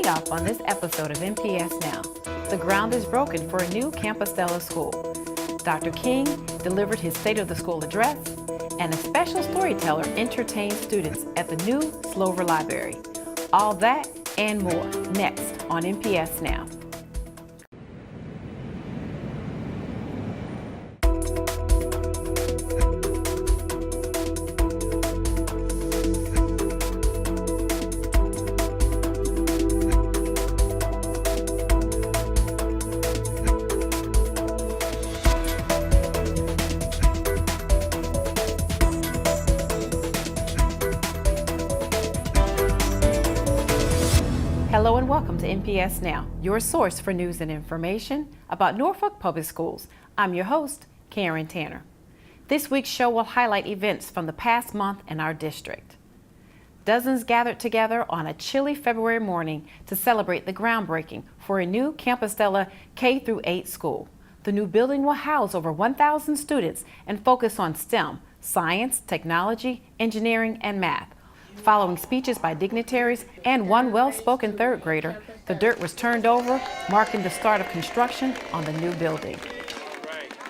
Coming up on this episode of NPS Now, the ground is broken for a new Campostella school. Dr. King delivered his State of the School address, and a special storyteller entertained students at the new Slover Library. All that and more next on NPS Now. Hello and welcome to NPS Now, your source for news and information about Norfolk Public Schools. I'm your host, Karen Tanner. This week's show will highlight events from the past month in our district. Dozens gathered together on a chilly February morning to celebrate the groundbreaking for a new Campostella K-8 school. The new building will house over 1,000 students and focus on STEM, science, technology, engineering, and math. Following speeches by dignitaries and one well-spoken third grader, the dirt was turned over, marking the start of construction on the new building.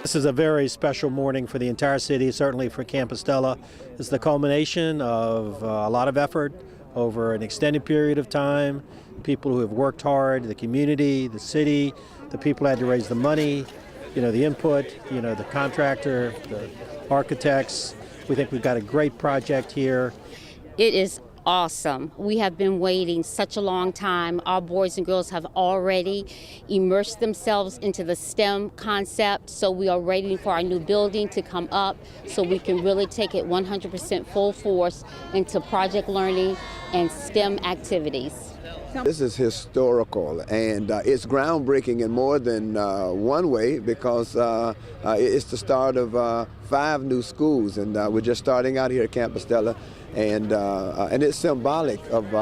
This is a very special morning for the entire city, certainly for Campostella. It's the culmination of a lot of effort over an extended period of time, people who have worked hard, the community, the city, the people who had to raise the money, the input, the contractor, the architects. We think we've got a great project here. It is awesome. We have been waiting such a long time. Our boys and girls have already immersed themselves into the STEM concept, so we are waiting for our new building to come up so we can really take it 100% full force into project learning and STEM activities. This is historical, and it's groundbreaking in more than one way because it's the start of 5 new schools, and we're just starting out here at Campostella, and it's symbolic of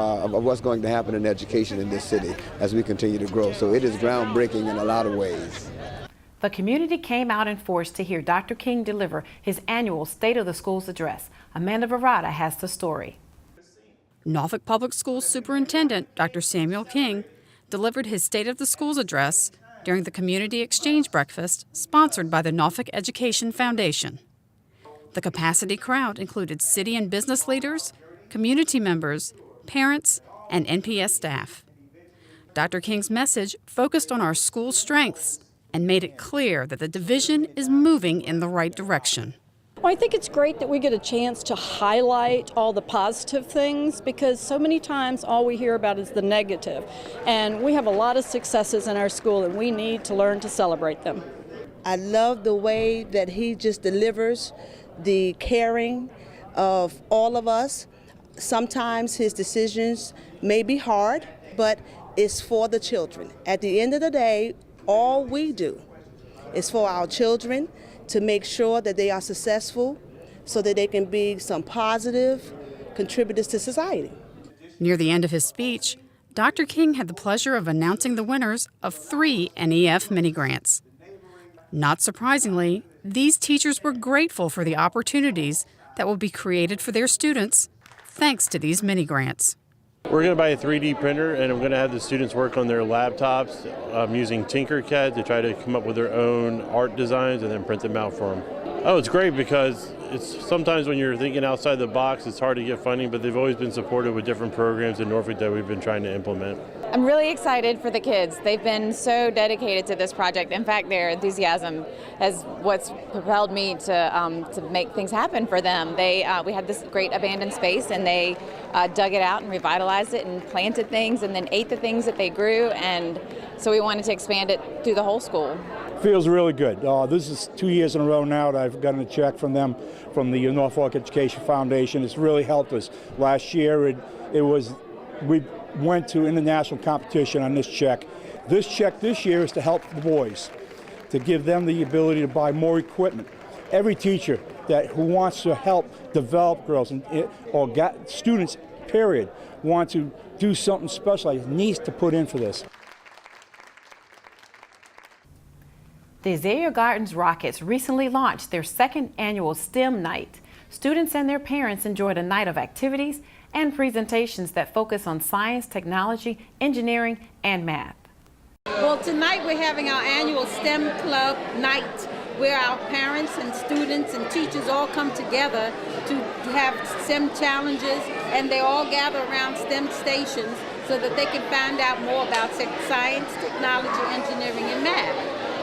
what's going to happen in education in this city as we continue to grow. So it is groundbreaking in a lot of ways. The community came out in force to hear Dr. King deliver his annual State of the Schools address. Amanda Verrata has the story. Norfolk Public Schools Superintendent Dr. Samuel King delivered his State of the Schools address during the Community Exchange Breakfast sponsored by the Norfolk Education Foundation. The capacity crowd included city and business leaders, community members, parents, and NPS staff. Dr. King's message focused on our school strengths and made it clear that the division is moving in the right direction. Well, I think it's great that we get a chance to highlight all the positive things because so many times all we hear about is the negative. And we have a lot of successes in our school and we need to learn to celebrate them. I love the way that he just delivers the caring of all of us. Sometimes his decisions may be hard, but it's for the children. At the end of the day, all we do is for our children to make sure that they are successful so that they can be some positive contributors to society. Near the end of his speech, Dr. King had the pleasure of announcing the winners of 3 NEF mini-grants. Not surprisingly, these teachers were grateful for the opportunities that will be created for their students thanks to these mini-grants. We're going to buy a 3D printer and we're going to have the students work on their laptops using Tinkercad to try to come up with their own art designs and then print them out for them. Oh, it's great because it's sometimes when you're thinking outside the box, it's hard to get funding, but they've always been supported with different programs in Norfolk that we've been trying to implement. I'm really excited for the kids. They've been so dedicated to this project. In fact, their enthusiasm is what's propelled me to make things happen for them. We had this great abandoned space and they dug it out and revitalized it and planted things and then ate the things that they grew, and so we wanted to expand it through the whole school. Feels really good. This is 2 years in a row now that I've gotten a check from them, from the Norfolk Education Foundation. It's really helped us. Last year we went to international competition on this check. This check this year is to help the boys, to give them the ability to buy more equipment. Every teacher who wants to help develop girls or students, period, want to do something special, needs to put in for this. The Azalea Gardens Rockets recently launched their 2nd annual STEM night. Students and their parents enjoyed a night of activities and presentations that focus on science, technology, engineering, and math. Well, tonight we're having our annual STEM Club night, where our parents and students and teachers all come together to have STEM challenges, and they all gather around STEM stations so that they can find out more about science, technology, engineering, and math.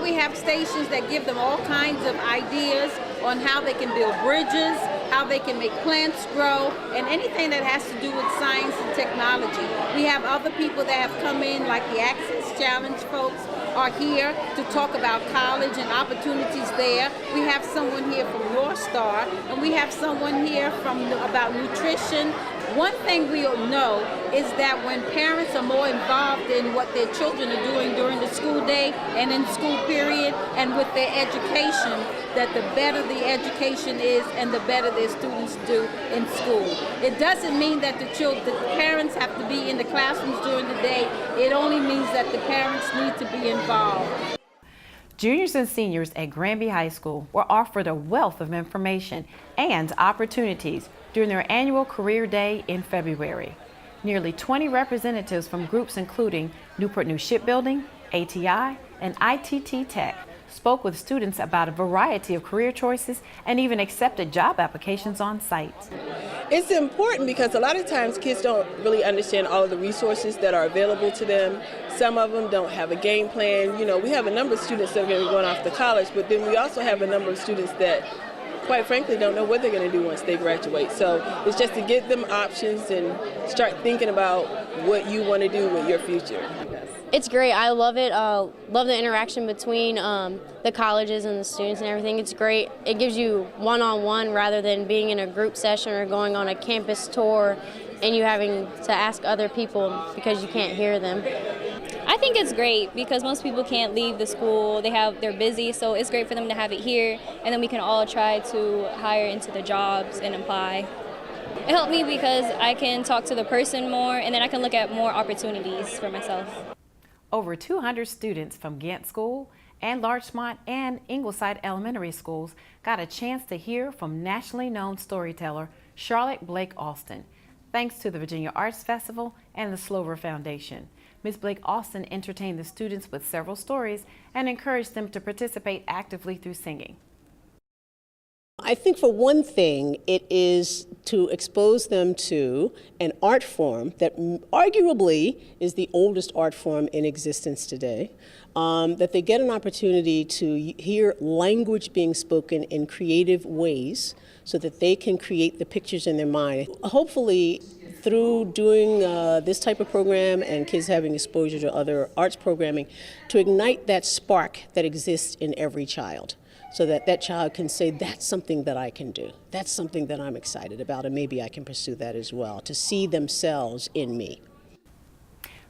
We have stations that give them all kinds of ideas on how they can build bridges, how they can make plants grow, and anything that has to do with science and technology. We have other people that have come in, like the Access Challenge folks are here to talk about college and opportunities there. We have someone here from North Star, and we have someone here about nutrition. One thing we know is that when parents are more involved in what their children are doing during the school day and in school period and with their education, that the better the education is and the better their students do in school. It doesn't mean that the parents have to be in the classrooms during the day. It only means that the parents need to be involved. Juniors and seniors at Granby High School were offered a wealth of information and opportunities during their annual Career Day in February. Nearly 20 representatives from groups including Newport News Shipbuilding, ATI, and ITT Tech spoke with students about a variety of career choices and even accepted job applications on site. It's important because a lot of times kids don't really understand all of the resources that are available to them. Some of them don't have a game plan. You know, we have a number of students that are going to be going off to college, but then we also have a number of students that quite frankly don't know what they're going to do once they graduate. So it's just to give them options and start thinking about what you want to do with your future. It's great. I love it. Love the interaction between the colleges and the students and everything. It's great. It gives you one-on-one rather than being in a group session or going on a campus tour and you having to ask other people because you can't hear them. I think it's great because most people can't leave the school. They're busy, so it's great for them to have it here, and then we can all try to hire into the jobs and apply. It helped me because I can talk to the person more, and then I can look at more opportunities for myself. Over 200 students from Ghent School and Larchmont and Ingleside Elementary Schools got a chance to hear from nationally known storyteller Charlotte Blake Austin, thanks to the Virginia Arts Festival and the Slover Foundation. Ms. Blake Austin entertained the students with several stories and encouraged them to participate actively through singing. I think for one thing, it is to expose them to an art form that arguably is the oldest art form in existence today, that they get an opportunity to hear language being spoken in creative ways so that they can create the pictures in their mind. Hopefully, through doing this type of program and kids having exposure to other arts programming, to ignite that spark that exists in every child, so that that child can say, that's something that I can do. That's something that I'm excited about, and maybe I can pursue that as well, to see themselves in me.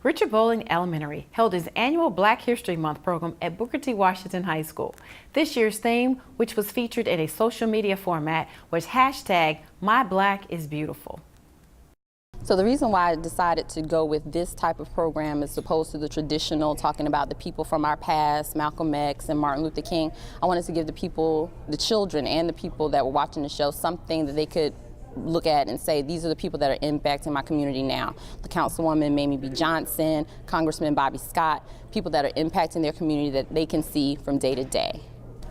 Richard Bowling Elementary held his annual Black History Month program at Booker T. Washington High School. This year's theme, which was featured in a social media format, was #MyBlackIsBeautiful. So the reason why I decided to go with this type of program as opposed to the traditional talking about the people from our past, Malcolm X and Martin Luther King, I wanted to give the people, the children and the people that were watching the show something that they could look at and say, these are the people that are impacting my community now. The Councilwoman Mamie B. Johnson, Congressman Bobby Scott, people that are impacting their community that they can see from day to day.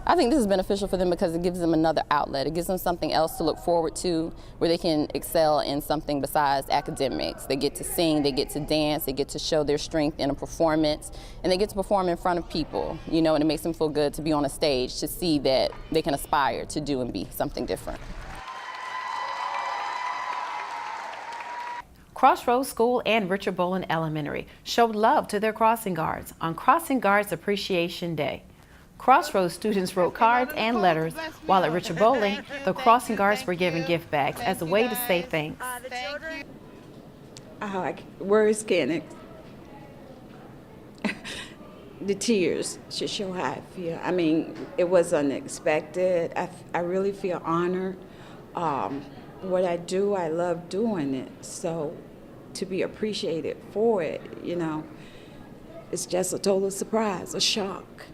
I think this is beneficial for them because it gives them another outlet. It gives them something else to look forward to where they can excel in something besides academics. They get to sing, they get to dance, they get to show their strength in a performance, and they get to perform in front of people, you know, and it makes them feel good to be on a stage to see that they can aspire to do and be something different. Crossroads School and Richard Bowling Elementary showed love to their crossing guards on Crossing Guards Appreciation Day. Crossroads students wrote cards and letters, while at Richard Bowling, the crossing guards were given gift bags as a way to say thanks. Words can't. The tears should show how I feel. I mean, it was unexpected. I really feel honored. What I do, I love doing it. So to be appreciated for it, you know, it's just a total surprise, a shock.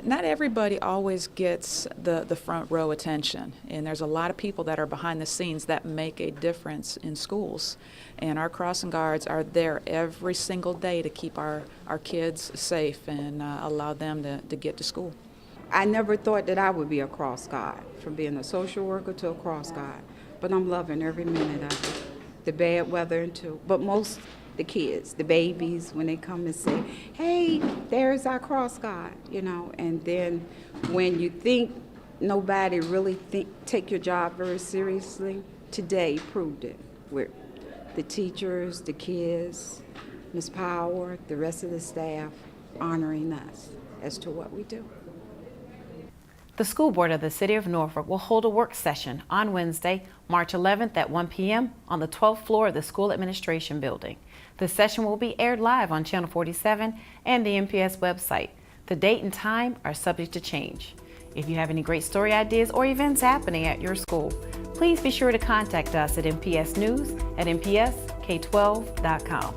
not everybody always gets the front row attention, and there's a lot of people that are behind the scenes that make a difference in schools. And our crossing guards are there every single day to keep our kids safe and allow them to get to school. I never thought that I would be a cross guard, from being a social worker to a cross guard, but I'm loving every minute of it. The bad weather too, but most the kids, the babies, when they come and say, hey, there's our cross guard, you know, and then when you think nobody really take your job very seriously, today proved it. With the teachers, the kids, Ms. Power, the rest of the staff honoring us as to what we do. The School Board of the City of Norfolk will hold a work session on Wednesday, March 11th at 1 p.m. on the 12th floor of the School Administration Building. The session will be aired live on Channel 47 and the NPS website. The date and time are subject to change. If you have any great story ideas or events happening at your school, please be sure to contact us at npsnews@npsk12.com.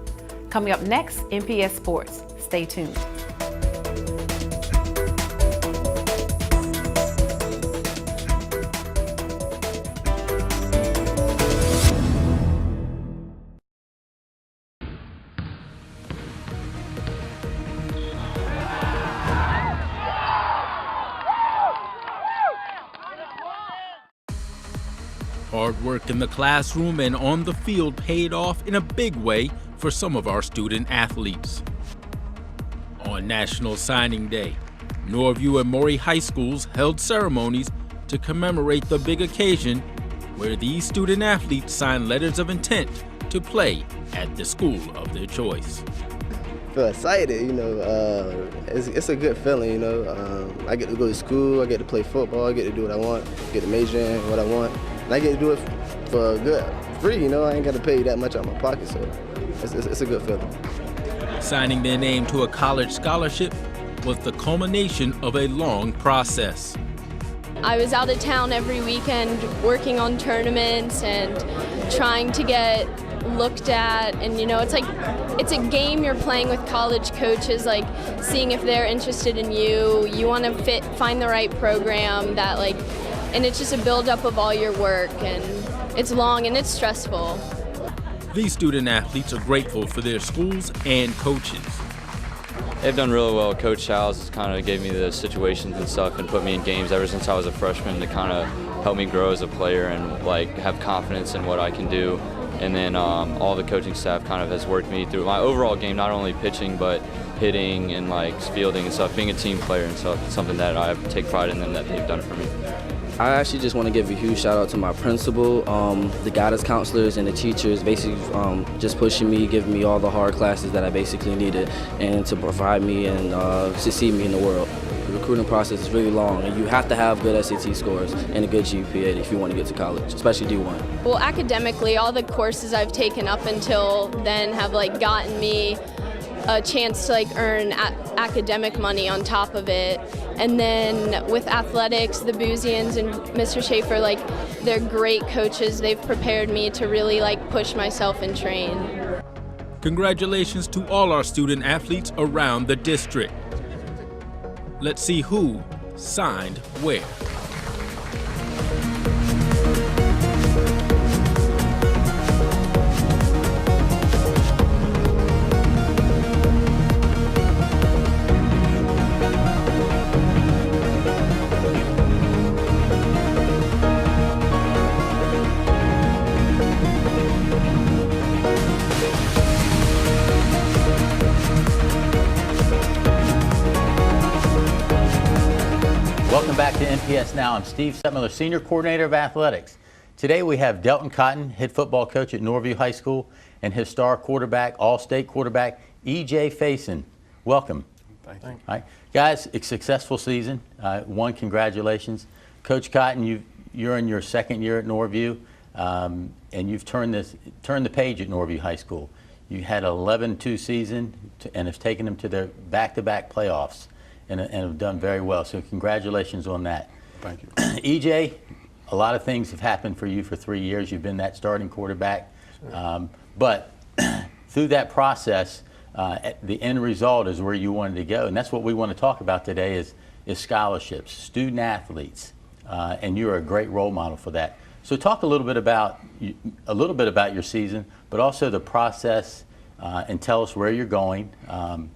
Coming up next, NPS Sports. Stay tuned. Hard work in the classroom and on the field paid off in a big way for some of our student athletes. On National Signing Day, Norview and Maury High Schools held ceremonies to commemorate the big occasion where these student athletes signed letters of intent to play at the school of their choice. I feel excited, you know, it's a good feeling, you know. I get to go to school, I get to play football, I get to do what I want, get to major in what I want. And I get to do it for good, free, you know. I ain't got to pay that much out of my pocket, so it's a good feeling. Signing their name to a college scholarship was the culmination of a long process. I was out of town every weekend working on tournaments and trying to get looked at, and you know, it's a game you're playing with college coaches, like seeing if they're interested in you. You want to find the right program that and it's just a buildup of all your work, and it's long and it's stressful. These student athletes are grateful for their schools and coaches. They've done really well. Coach Childs kind of gave me the situations and stuff and put me in games ever since I was a freshman to kind of help me grow as a player and have confidence in what I can do. And then all the coaching staff kind of has worked me through my overall game, not only pitching but hitting and fielding and stuff, being a team player and stuff. It's something that I take pride in them that they've done for me. I actually just want to give a huge shout out to my principal, the guidance counselors and the teachers, basically just pushing me, giving me all the hard classes that I basically needed, and to provide me and succeed me in the world. The recruiting process is really long, and you have to have good SAT scores and a good GPA if you want to get to college, especially D1. Well, academically, all the courses I've taken up until then have gotten me a chance to earn academic money on top of it. And then with athletics, the Boozians and Mr. Schaefer, they're great coaches. They've prepared me to really push myself and train. Congratulations to all our student athletes around the district. Let's see who signed where. Welcome back to NPS Now. I'm Steve Setmiller, Senior Coordinator of Athletics. Today we have Delton Cotton, head football coach at Norview High School, and his star quarterback, all-state quarterback, E.J. Faison. Welcome. Thank you. All right. Guys, a successful season. One, congratulations. Coach Cotton, you're in your second year at Norview, and you've turned the page at Norview High School. You had an 11-2 season and have taken them to their back-to-back playoffs. And have done very well. So congratulations on that. Thank you. EJ, a lot of things have happened for you for 3 years. You've been that starting quarterback. Sure. But through that process, the end result is where you wanted to go. And that's what we want to talk about today is is scholarships, student athletes, and you're a great role model for that. So talk a little bit about your season, but also the process, and tell us where you're going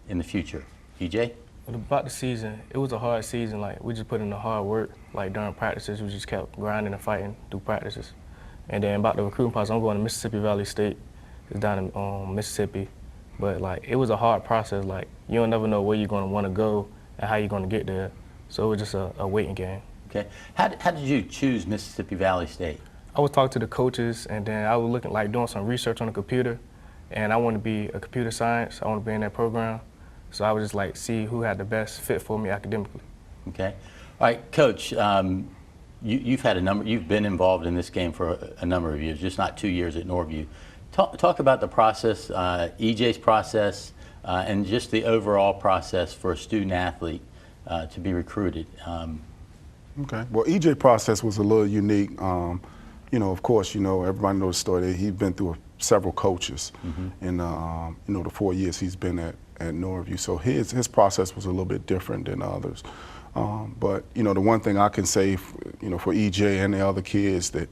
in the future. EJ? About the season, it was a hard season. Like, we just put in the hard work. Like, during practices, we just kept grinding and fighting through practices. And then about the recruiting process, I'm going to Mississippi Valley State. It's down in Mississippi. But like, it was a hard process. Like, you don't never know where you're going to want to go and how you're going to get there. So it was just a waiting game. Okay. How did you choose Mississippi Valley State? I was talking to the coaches, and then I was looking, like, doing some research on the computer. And I want to be a computer science. I want to be in that program. So I would just like see who had the best fit for me academically. Okay. All right, Coach, you've been involved in this game for a number of years, just not 2 years at Norview. Talk about the process, EJ's process, and just the overall process for a student athlete to be recruited. Okay. Well, EJ process was a little unique. You know, of course, you know, everybody knows the story. He's been through several coaches in you know, the 4 years he's been at Norview. So his process was a little bit different than others. But you know, the one thing I can say, you know, for EJ and the other kids that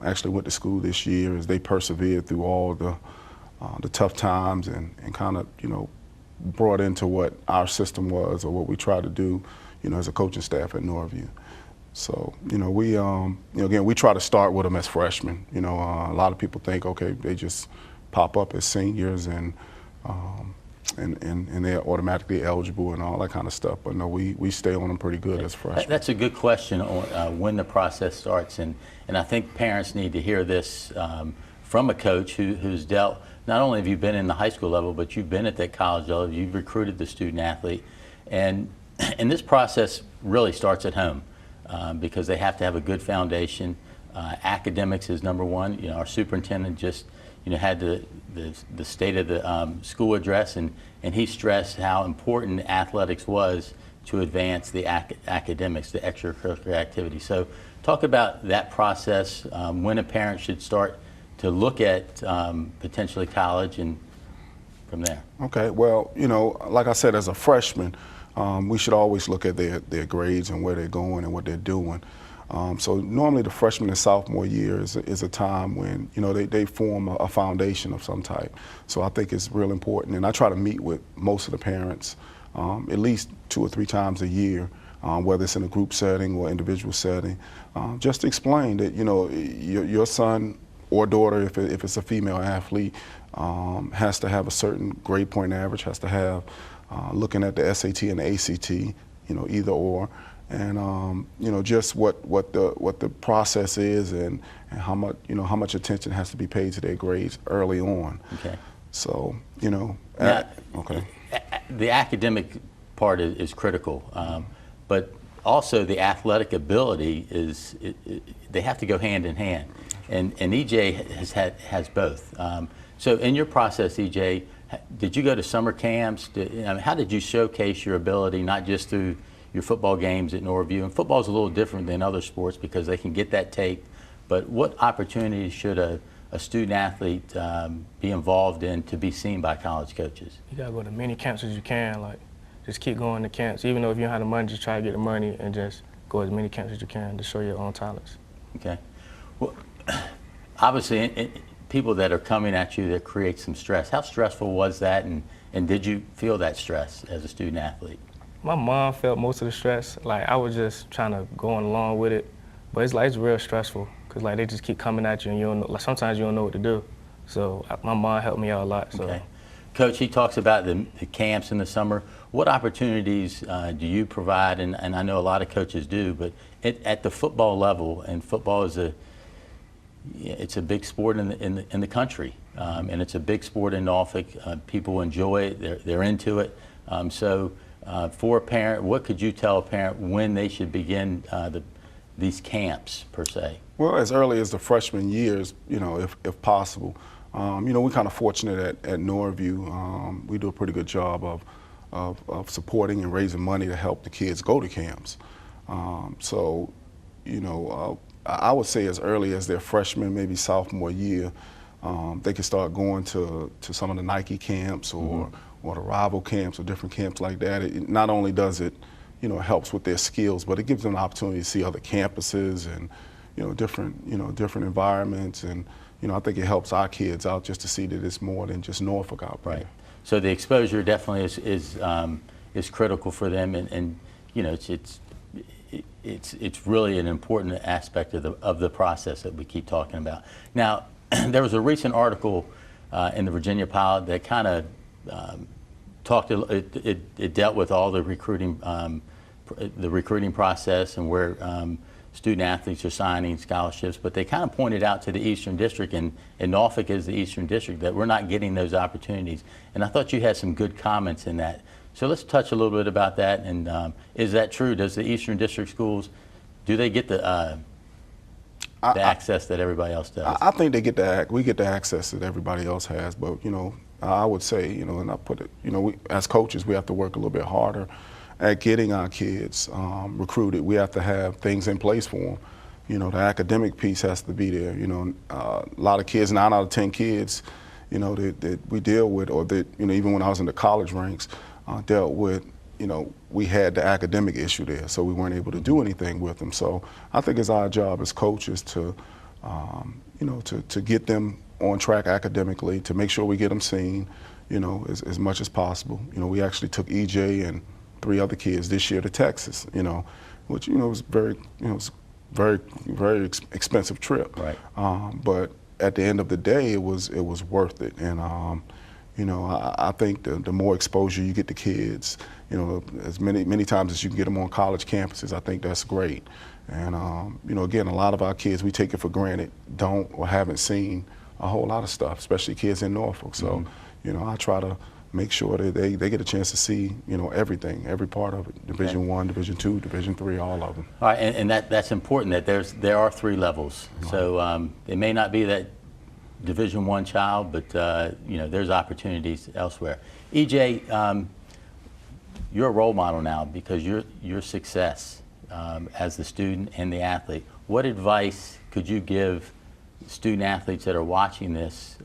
actually went to school this year is they persevered through all the tough times and kind of, you know, brought into what our system was or what we try to do, you know, as a coaching staff at Norview. So, you know, we, you know, again, we try to start with them as freshmen. You know, a lot of people think, okay, they just pop up as seniors and they're automatically eligible and all that kind of stuff. But no, we stay on them pretty good as freshmen. That's a good question on when the process starts, and I think parents need to hear this from a coach who's dealt. Not only have you been in the high school level, but you've been at that college level. You've recruited the student athlete, and this process really starts at home because they have to have a good foundation. Academics is number one. You know, our superintendent just had the state of the school address, and he stressed how important athletics was to advance the academics, the extracurricular activities. So talk about that process, when a parent should start to look at potentially college and from there. Okay, well, you know, like I said, as a freshman, we should always look at their grades and where they're going and what they're doing. So normally the freshman and sophomore year is a time when, you know, they form a foundation of some type. So I think it's real important, and I try to meet with most of the parents at least 2 or 3 times a year, whether it's in a group setting or individual setting, just to explain that, you know, your son or daughter, if it's a female athlete, has to have a certain grade point average, has to have looking at the SAT and the ACT, you know, either or. And you know, just what the process is and how much attention has to be paid to their grades early on. Okay. So, you know, okay. The academic part is critical, but also the athletic ability they have to go hand in hand, and EJ has both. So in your process, EJ, did you go to summer camps? How did you showcase your ability, not just through your football games at Norview? And football is a little different than other sports because they can get that tape, but what opportunities should a student athlete be involved in to be seen by college coaches? You gotta go to as many camps as you can. Like, just keep going to camps. Even though if you don't have the money, just try to get the money and just go as many camps as you can to show your own talents. Okay. Well, obviously, people that are coming at you, that create some stress. How stressful was that, and did you feel that stress as a student athlete? My mom felt most of the stress. Like, I was just trying to go along with it, but it's real stressful because like they just keep coming at you, and you don't know, like sometimes you don't know what to do. So my mom helped me out a lot. So. Okay. Coach, he talks about the camps in the summer. What opportunities do you provide? And I know a lot of coaches do, but at the football level, and football is it's a big sport in the country, and it's a big sport in Norfolk. People enjoy it. They're into it. So for a parent, what could you tell a parent when they should begin these camps per se? Well, as early as the freshman years, you know, if possible. You know, we're kind of fortunate at Norview. We do a pretty good job of supporting and raising money to help the kids go to camps. So, you know, I would say as early as their freshman, maybe sophomore year, they can start going to some of the Nike camps or the rival camps or different camps like that. Not only does it, it helps with their skills, but it gives them an opportunity to see other campuses and, different environments. And, I think it helps our kids out just to see that it's more than just Norfolk out there. Right. So the exposure definitely is critical for them, and it's really an important aspect of the process that we keep talking about. Now, there was a recent article in the Virginia Pilot that kind of it dealt with all the recruiting process and where student athletes are signing scholarships, but they kind of pointed out to the Eastern District, and Norfolk is the Eastern District, that we're not getting those opportunities. And I thought you had some good comments in that. So let's touch a little bit about that. And is that true? Does the Eastern District schools, do they get the access that everybody else does? I think we get the access that everybody else has, but I would say, and I put it, we, as coaches, we have to work a little bit harder at getting our kids recruited. We have to have things in place for them. The academic piece has to be there. A lot of kids, 9 out of 10 kids, that we deal with, or that, even when I was in the college ranks, dealt with, we had the academic issue there, so we weren't able to do anything with them. So I think it's our job as coaches to, to get them on track academically, to make sure we get them seen, as much as possible. We actually took EJ and 3 other kids this year to Texas, which, was very, very expensive trip. Right. But at the end of the day, it was worth it. And, I think the more exposure you get to kids, as many times as you can get them on college campuses, I think that's great. And, again, a lot of our kids, we take it for granted, don't or haven't seen a whole lot of stuff, especially kids in Norfolk. So, I try to make sure that they get a chance to see, everything, every part of it, Division I, Division II, Division III, all of them. All right, and that's important that there are 3 levels. Right. So it may not be that Division I child, but there's opportunities elsewhere. EJ, you're a role model now because your success as the student and the athlete. What advice could you give student athletes that are watching this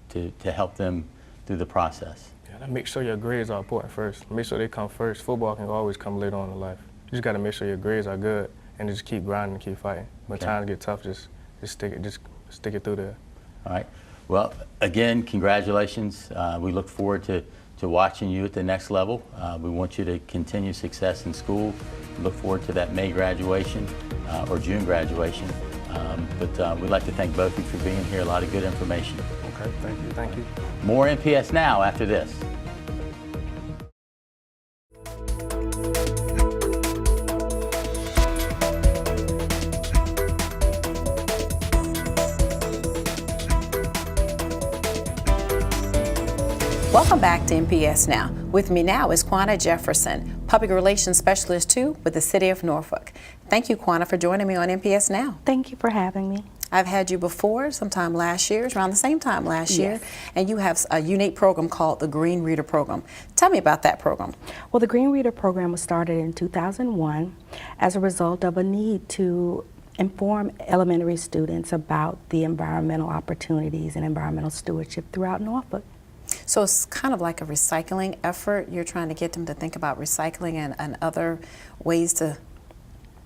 to help them through the process? Yeah, make sure your grades are important first. Make sure they come first. Football can always come later on in life. You just got to make sure your grades are good and just keep grinding and keep fighting. When times get tough, just stick it through there. All right. Well, again, congratulations. We look forward to watching you at the next level. We want you to continue success in school. Look forward to that May graduation or June graduation. But we'd like to thank both of you for being here. A lot of good information. Okay, thank you. Thank you. More NPS Now after this. Welcome back to NPS Now. With me now is Quanah Jefferson, Public Relations Specialist 2 with the City of Norfolk. Thank you, Quanah, for joining me on NPS Now. Thank you for having me. I've had you before, sometime last year, around the same time last year, and you have a unique program called the Green Reader Program. Tell me about that program. Well, the Green Reader Program was started in 2001 as a result of a need to inform elementary students about the environmental opportunities and environmental stewardship throughout Norfolk. So it's kind of like a recycling effort. You're trying to get them to think about recycling and other ways to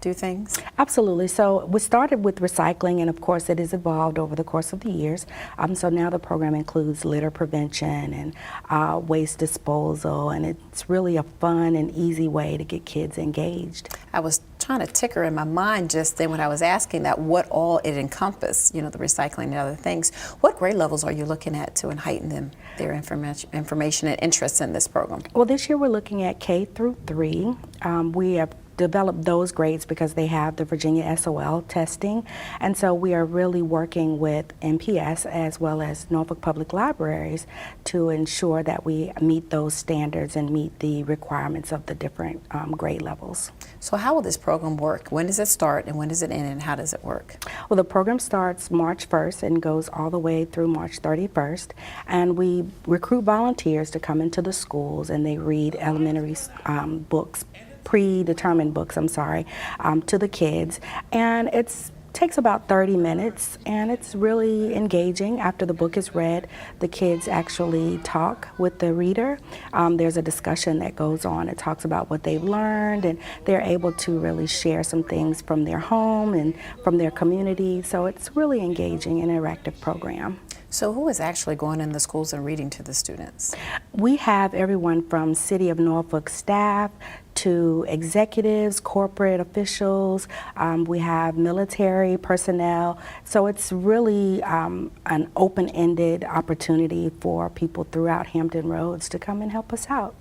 do things? Absolutely. So we started with recycling, and of course it has evolved over the course of the years. So now the program includes litter prevention and waste disposal, and it's really a fun and easy way to get kids engaged. I was trying to ticker in my mind just then when I was asking that what all it encompassed, the recycling and other things. What grade levels are you looking at to heighten their information and interest in this program? Well, this year we're looking at K through 3. We have developed those grades because they have the Virginia SOL testing, and so we are really working with NPS as well as Norfolk Public Libraries to ensure that we meet those standards and meet the requirements of the different grade levels. So how will this program work? When does it start and when does it end, and how does it work? Well, the program starts March 1st and goes all the way through March 31st, and we recruit volunteers to come into the schools, and they read elementary predetermined books, to the kids, and it's takes about 30 minutes, and it's really engaging. After the book is read, the kids actually talk with the reader. There's a discussion that goes on. It talks about what they've learned, and they're able to really share some things from their home and from their community. So it's really engaging and interactive program. So who is actually going in the schools and reading to the students? We have everyone from City of Norfolk staff to executives, corporate officials. We have military personnel. So it's really an open-ended opportunity for people throughout Hampton Roads to come and help us out.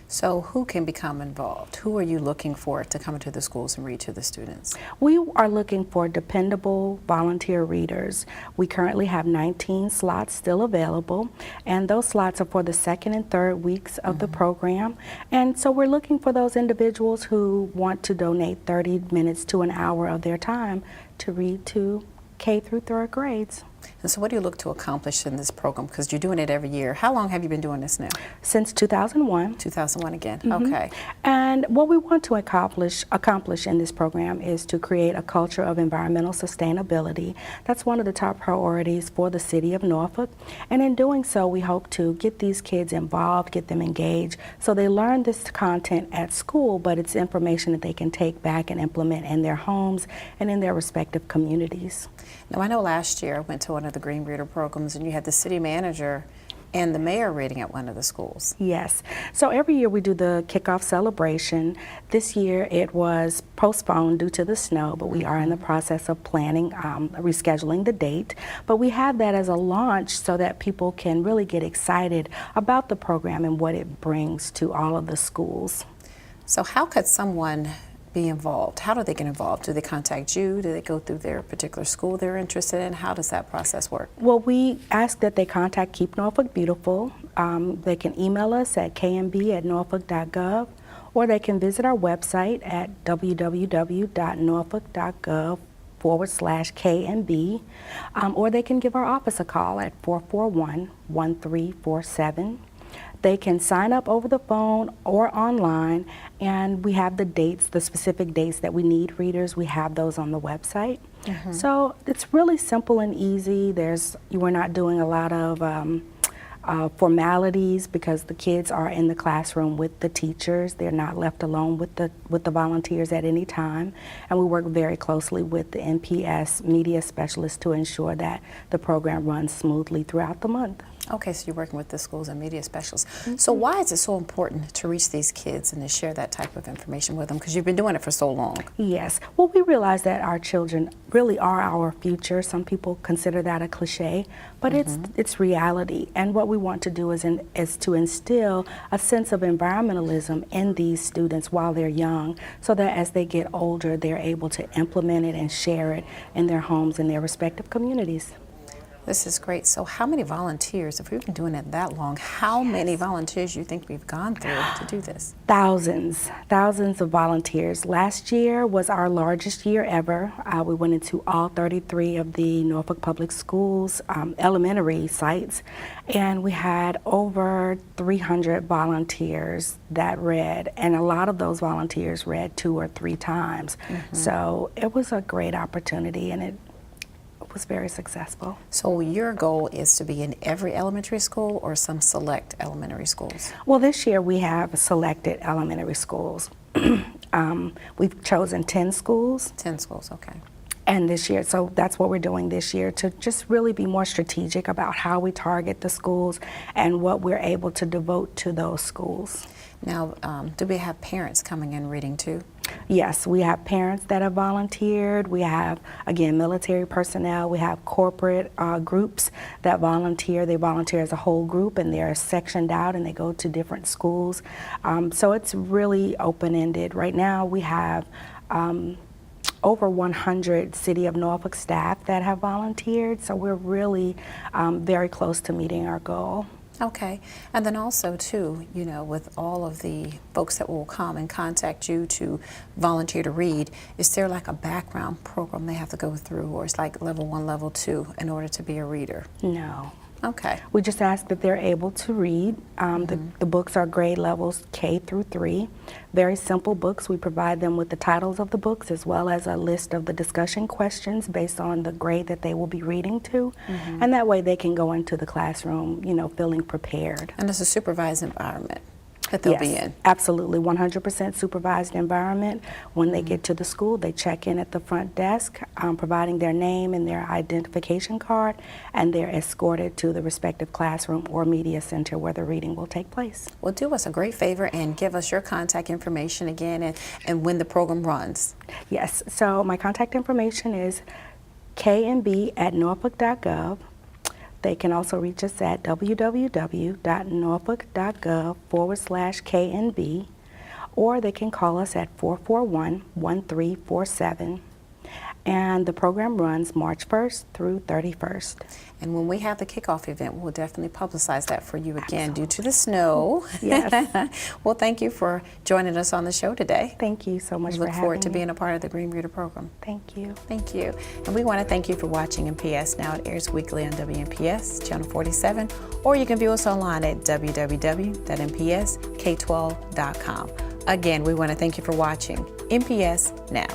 So who can become involved? Who are you looking for to come into the schools and read to the students? We are looking for dependable volunteer readers. We currently have 19 slots still available, and those slots are for the second and third weeks of the program. And so we're looking for those individuals who want to donate 30 minutes to an hour of their time to read to K through third grades. And so what do you look to accomplish in this program? Because you're doing it every year. How long have you been doing this now? Since 2001. 2001 again, okay. And what we want to accomplish in this program is to create a culture of environmental sustainability. That's one of the top priorities for the City of Norfolk. And in doing so, we hope to get these kids involved, get them engaged, so they learn this content at school, but it's information that they can take back and implement in their homes and in their respective communities. Now, I know last year I went to one of the Green Reader programs, and you had the city manager and the mayor reading at one of the schools. Yes. So every year we do the kickoff celebration. This year it was postponed due to the snow, but we are in the process of planning, rescheduling the date. But we have that as a launch so that people can really get excited about the program and what it brings to all of the schools. So how could someone be involved? How do they get involved? Do they contact you? Do they go through their particular school they're interested in? How does that process work? Well, we ask that they contact Keep Norfolk Beautiful. They can email us at kmb@norfolk.gov, or they can visit our website at www.norfolk.gov/KMB, or they can give our office a call at 441-1347. They can sign up over the phone or online, and we have the dates, the specific dates that we need readers. We have those on the website. So it's really simple and easy. We're not doing a lot of formalities because the kids are in the classroom with the teachers. They're not left alone with the volunteers at any time. And we work very closely with the NPS media specialists to ensure that the program runs smoothly throughout the month. Okay, so you're working with the schools and media specialists. So why is it so important to reach these kids and to share that type of information with them? Because you've been doing it for so long. Yes. Well, we realize that our children really are our future. Some people consider that a cliche, but it's reality. And what we want to do is to instill a sense of environmentalism in these students while they're young, so that as they get older, they're able to implement it and share it in their homes and their respective communities. This is great. So how many volunteers, if we've been doing it that long, how many volunteers do you think we've gone through to do this? Thousands of volunteers. Last year was our largest year ever. We went into all 33 of the Norfolk Public Schools elementary sites, and we had over 300 volunteers that read, and a lot of those volunteers read 2 or 3 times. So it was a great opportunity, and it was very successful. So your goal is to be in every elementary school or some select elementary schools? Well, this year we have selected elementary schools. We've chosen 10 schools. 10 schools, okay. And this year, so that's what we're doing this year, to just really be more strategic about how we target the schools and what we're able to devote to those schools. Now, do we have parents coming in reading too? Yes, we have parents that have volunteered. We have, again, military personnel. We have corporate groups that volunteer. They volunteer as a whole group, and they're sectioned out, and they go to different schools. So it's really open-ended. Right now, we have over 100 City of Norfolk staff that have volunteered, so we're really very close to meeting our goal. Okay, and then also too, you know, with all of the folks that will come and contact you to volunteer to read, is there like a background program they have to go through, or it's like level 1, level 2 in order to be a reader? No. Okay. We just ask that they're able to read. The books are grade levels K through 3. Very simple books. We provide them with the titles of the books as well as a list of the discussion questions based on the grade that they will be reading to. And that way they can go into the classroom, you know, feeling prepared. And it's a supervised environment that they'll be in. Absolutely, 100% supervised environment. When they get to the school, they check in at the front desk, providing their name and their identification card, and they're escorted to the respective classroom or media center where the reading will take place. Well, do us a great favor and give us your contact information again and when the program runs. Yes, so my contact information is knb@norfolk.gov. They can also reach us at www.norfolk.gov/KNB, or they can call us at 441-1347. And the program runs March 1st through 31st. And when we have the kickoff event, we'll definitely publicize that for you again due to the snow. Yes. Well, thank you for joining us on the show today. Thank you so much we for look having forward to me. being a part of the Green Reader program. Thank you. Thank you. And we want to thank you for watching NPS Now. It airs weekly on WNPS, Channel 47, or you can view us online at www.npsk12.com. Again, we want to thank you for watching NPS Now.